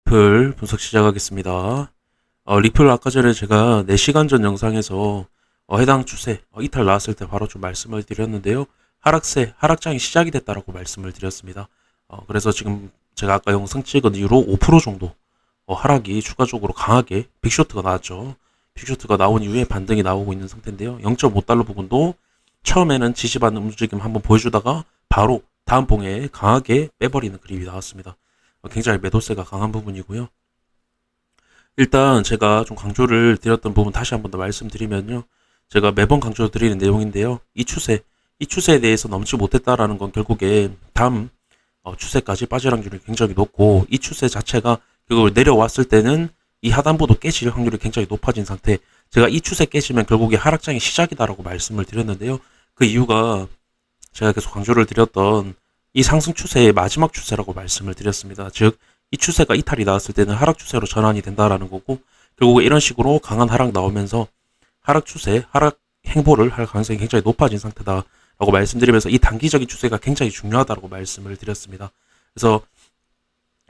리플 분석 시작하겠습니다. 리플 아까 전에 제가 4시간 전 영상에서 해당 추세 이탈 나왔을 때 바로 좀 말씀을 드렸는데요. 하락장이 시작이 됐다라고 말씀을 드렸습니다. 그래서 지금 제가 아까 영상 찍은 이후로 5% 정도 하락이 추가적으로 강하게 빅쇼트가 나왔죠. 빅쇼트가 나온 이후에 반등이 나오고 있는 상태인데요. 0.5달러 부분도 처음에는 지지받는 움직임 한번 보여주다가 바로 다음 봉에 강하게 빼버리는 그림이 나왔습니다. 굉장히 매도세가 강한 부분이고요. 일단 제가 좀 강조를 드렸던 부분 다시 한번 더 말씀드리면요. 제가 매번 강조드리는 내용인데요. 이 추세에 대해서 넘지 못했다라는 건 결국에 다음 추세까지 빠질 확률이 굉장히 높고, 이 추세 자체가 결국 내려왔을 때는 이 하단부도 깨질 확률이 굉장히 높아진 상태. 제가 이 추세 깨지면 결국에 하락장의 시작이다라고 말씀을 드렸는데요. 그 이유가 제가 계속 강조를 드렸던 이 상승 추세의 마지막 추세라고 말씀을 드렸습니다. 즉, 이 추세가 이탈이 나왔을 때는 하락 추세로 전환이 된다라는 거고, 결국에 이런 식으로 강한 하락 나오면서 하락 행보를 할 가능성이 굉장히 높아진 상태다라고 말씀드리면서 이 단기적인 추세가 굉장히 중요하다고 말씀을 드렸습니다. 그래서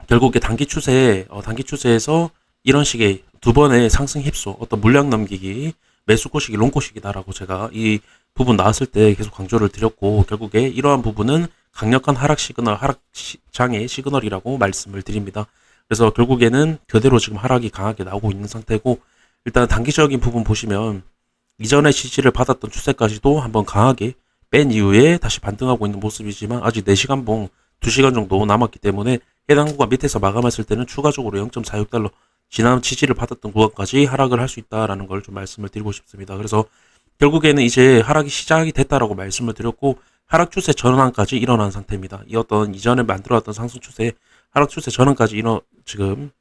결국에 단기 추세에서 이런 식의 두 번의 상승 힙소, 어떤 물량 넘기기, 매수 꼬시기, 롱 꼬시기다라고 제가 이 부분 나왔을 때 계속 강조를 드렸고, 결국에 이러한 부분은 강력한 하락장의 시그널이라고 말씀을 드립니다. 그래서 결국에는 그대로 지금 하락이 강하게 나오고 있는 상태고, 일단 단기적인 부분 보시면 이전에 지지를 받았던 추세까지도 한번 강하게 뺀 이후에 다시 반등하고 있는 모습이지만, 아직 4시간 봉 2시간 정도 남았기 때문에 해당 구간 밑에서 마감했을 때는 추가적으로 0.46달러 지난 지지를 받았던 구간까지 하락을 할 수 있다라는 걸 좀 말씀을 드리고 싶습니다. 그래서 결국에는 이제 하락이 시작이 됐다라고 말씀을 드렸고, 하락 추세 전환까지 일어난 상태입니다. 이 어떤 이전에 만들어왔던 상승 추세, 하락 추세 전환까지 지금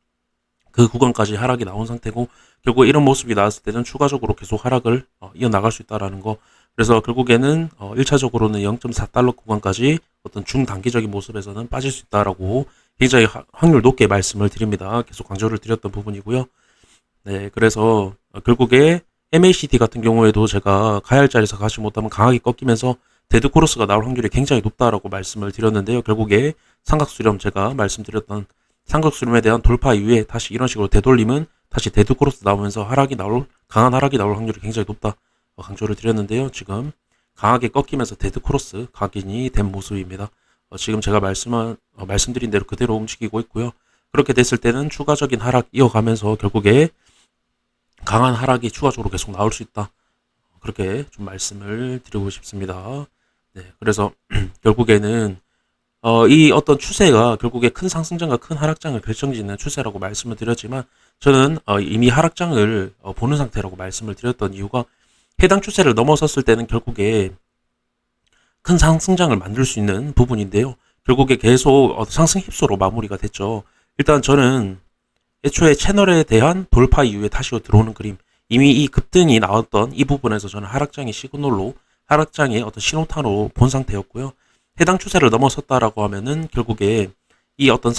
그 구간까지 하락이 나온 상태고, 결국 이런 모습이 나왔을 때는 추가적으로 계속 하락을 이어나갈 수 있다라는 거. 그래서 결국에는 1차적으로는 0.4달러 구간까지 어떤 중단기적인 모습에서는 빠질 수 있다라고 굉장히 확률 높게 말씀을 드립니다. 계속 강조를 드렸던 부분이고요. 네, 그래서 결국에 MACD 같은 경우에도 제가 가야 자리에서 가지 못하면 강하게 꺾이면서 데드 크로스가 나올 확률이 굉장히 높다라고 말씀을 드렸는데요. 결국에 삼각수렴, 제가 말씀드렸던 삼각수렴에 대한 돌파 이후에 다시 이런 식으로 되돌림은 다시 데드 크로스 나오면서 강한 하락이 나올 확률이 굉장히 높다 강조를 드렸는데요. 지금 강하게 꺾이면서 데드 크로스 각인이 된 모습입니다. 지금 제가 말씀드린 대로 그대로 움직이고 있고요. 그렇게 됐을 때는 추가적인 하락 이어가면서 결국에 강한 하락이 추가적으로 계속 나올 수 있다. 그렇게 좀 말씀을 드리고 싶습니다. 네, 그래서 결국에는 이 어떤 추세가 결국에 큰 상승장과 큰 하락장을 결정짓는 추세라고 말씀을 드렸지만, 저는 이미 하락장을 보는 상태라고 말씀을 드렸던 이유가, 해당 추세를 넘어섰을 때는 결국에 큰 상승장을 만들 수 있는 부분인데요. 결국에 계속 상승 힙소로 마무리가 됐죠. 일단 저는 애초에 채널에 대한 돌파 이후에 다시 들어오는 그림, 이미 이 급등이 나왔던 이 부분에서 저는 하락장의 시그널로, 하락장의 어떤 신호탄으로 본 상태였고요. 해당 추세를 넘어섰다라고 하면은 결국에 이 어떤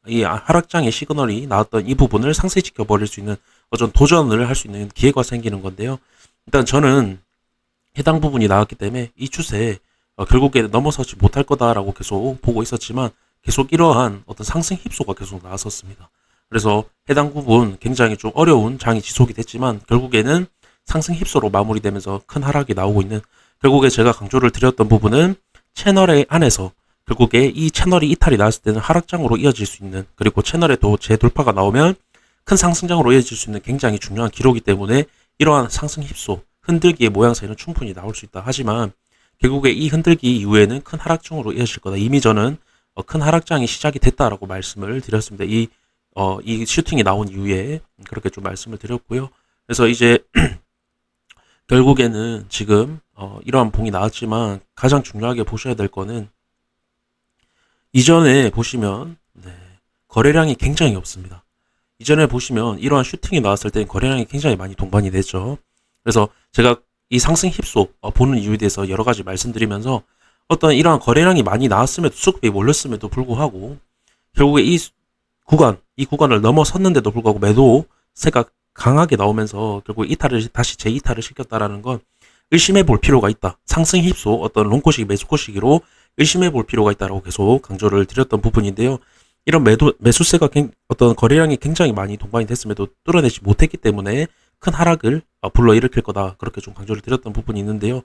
이 하락장의 시그널이 나왔던 이 부분을 상쇄시켜 버릴 수 있는 어떤 도전을 할 수 있는 기회가 생기는 건데요. 일단 저는 해당 부분이 나왔기 때문에 이 추세 결국에 넘어서지 못할 거다라고 계속 보고 있었지만, 계속 이러한 어떤 상승 힙소가 계속 나왔었습니다. 그래서 해당 부분 굉장히 좀 어려운 장이 지속이 됐지만, 결국에는 상승 힙소로 마무리되면서 큰 하락이 나오고 있는, 결국에 제가 강조를 드렸던 부분은 채널의 안에서 결국에 이 채널이 이탈이 나왔을 때는 하락장으로 이어질 수 있는, 그리고 채널에 또 재돌파가 나오면 큰 상승장으로 이어질 수 있는 굉장히 중요한 기록이기 때문에 이러한 상승 힙소, 흔들기의 모양새는 충분히 나올 수 있다. 하지만 결국에 이 흔들기 이후에는 큰 하락장으로 이어질 거다. 이미 저는 큰 하락장이 시작이 됐다라고 말씀을 드렸습니다. 이 슈팅이 나온 이후에 그렇게 좀 말씀을 드렸고요. 그래서 이제 결국에는 지금 이러한 봉이 나왔지만, 가장 중요하게 보셔야 될 거는 이전에 보시면 거래량이 굉장히 없습니다. 이전에 보시면 이러한 슈팅이 나왔을 때 거래량이 굉장히 많이 동반이 됐죠. 그래서 제가 이 상승 힙소 보는 이유에 대해서 여러 가지 말씀드리면서, 어떤 이러한 거래량이 많이 나왔음에도, 수급이 몰렸음에도 불구하고 결국에 이 구간을 넘어섰는데도 불구하고 매도세가 강하게 나오면서 결국 다시 재이탈을 시켰다라는 건 의심해 볼 필요가 있다. 상승 힙소, 어떤 롱코시기, 매수코시기로 의심해 볼 필요가 있다라고 계속 강조를 드렸던 부분인데요. 이런 매수세가 어떤 거래량이 굉장히 많이 동반이 됐음에도 뚫어내지 못했기 때문에 큰 하락을 불러일으킬 거다. 그렇게 좀 강조를 드렸던 부분이 있는데요.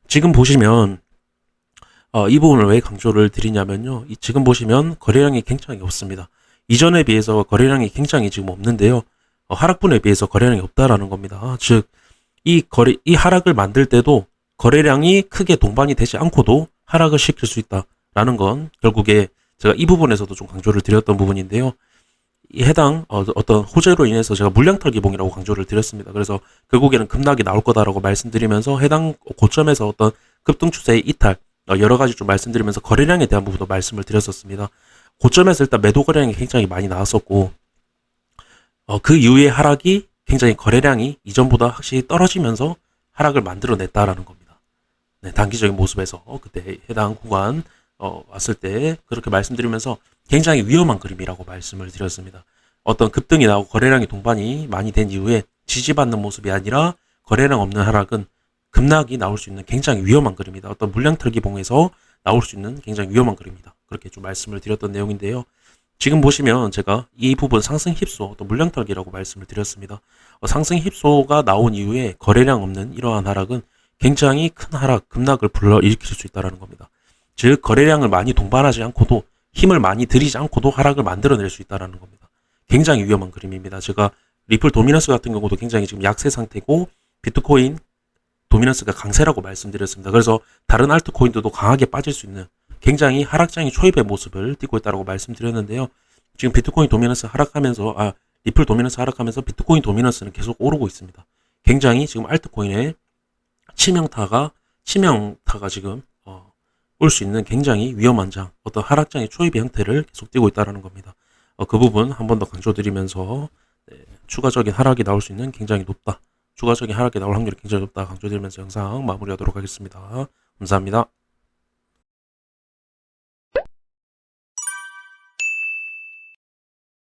지금 보시면 이 부분을 왜 강조를 드리냐면요. 지금 보시면 거래량이 굉장히 없습니다. 이전에 비해서 거래량이 굉장히 지금 없는데요. 하락분에 비해서 거래량이 없다라는 겁니다. 즉, 이 하락을 만들 때도 거래량이 크게 동반이 되지 않고도 하락을 시킬 수 있다라는 건 결국에 제가 이 부분에서도 좀 강조를 드렸던 부분인데요. 이 해당 어떤 호재로 인해서 제가 물량털 기봉이라고 강조를 드렸습니다. 그래서 결국에는 급락이 나올 거다라고 말씀드리면서 해당 고점에서 어떤 급등 추세의 이탈 여러 가지 좀 말씀드리면서 거래량에 대한 부분도 말씀을 드렸었습니다. 고점에서 일단 매도 거래량이 굉장히 많이 나왔었고 그 이후에 하락이 굉장히 거래량이 이전보다 확실히 떨어지면서 하락을 만들어냈다라는 겁니다. 네, 단기적인 모습에서 그때 해당 구간 왔을 때 그렇게 말씀드리면서 굉장히 위험한 그림이라고 말씀을 드렸습니다. 어떤 급등이 나오고 거래량이 동반이 많이 된 이후에 지지받는 모습이 아니라 거래량 없는 하락은 급락이 나올 수 있는 굉장히 위험한 그림이다. 어떤 물량털기봉에서 나올 수 있는 굉장히 위험한 그림이다. 그렇게 좀 말씀을 드렸던 내용인데요. 지금 보시면 제가 이 부분 상승 힙소, 또 물량털기라고 말씀을 드렸습니다. 상승 힙소가 나온 이후에 거래량 없는 이러한 하락은 굉장히 큰 하락, 급락을 불러일으킬 수 있다는 겁니다. 즉 거래량을 많이 동반하지 않고도 힘을 많이 들이지 않고도 하락을 만들어낼 수 있다는 겁니다. 굉장히 위험한 그림입니다. 제가 리플 도미넌스 같은 경우도 굉장히 지금 약세 상태고 비트코인 도미넌스가 강세라고 말씀드렸습니다. 그래서 다른 알트코인들도 강하게 빠질 수 있는 굉장히 하락장이 초입의 모습을 띠고 있다고 말씀드렸는데요. 지금 비트코인 도미넌스 하락하면서 리플 도미넌스 하락하면서 비트코인 도미넌스는 계속 오르고 있습니다. 굉장히 지금 알트코인의 치명타가 지금 올 수 있는 굉장히 위험한 장, 어떤 하락장의 초입의 형태를 계속 띠고 있다는 겁니다. 그 부분 한 번 더 강조드리면서 추가적인 하락이 나올 수 있는 굉장히 높다. 추가적인 하락이 나올 확률이 굉장히 높다 강조드리면서 영상 마무리하도록 하겠습니다. 감사합니다.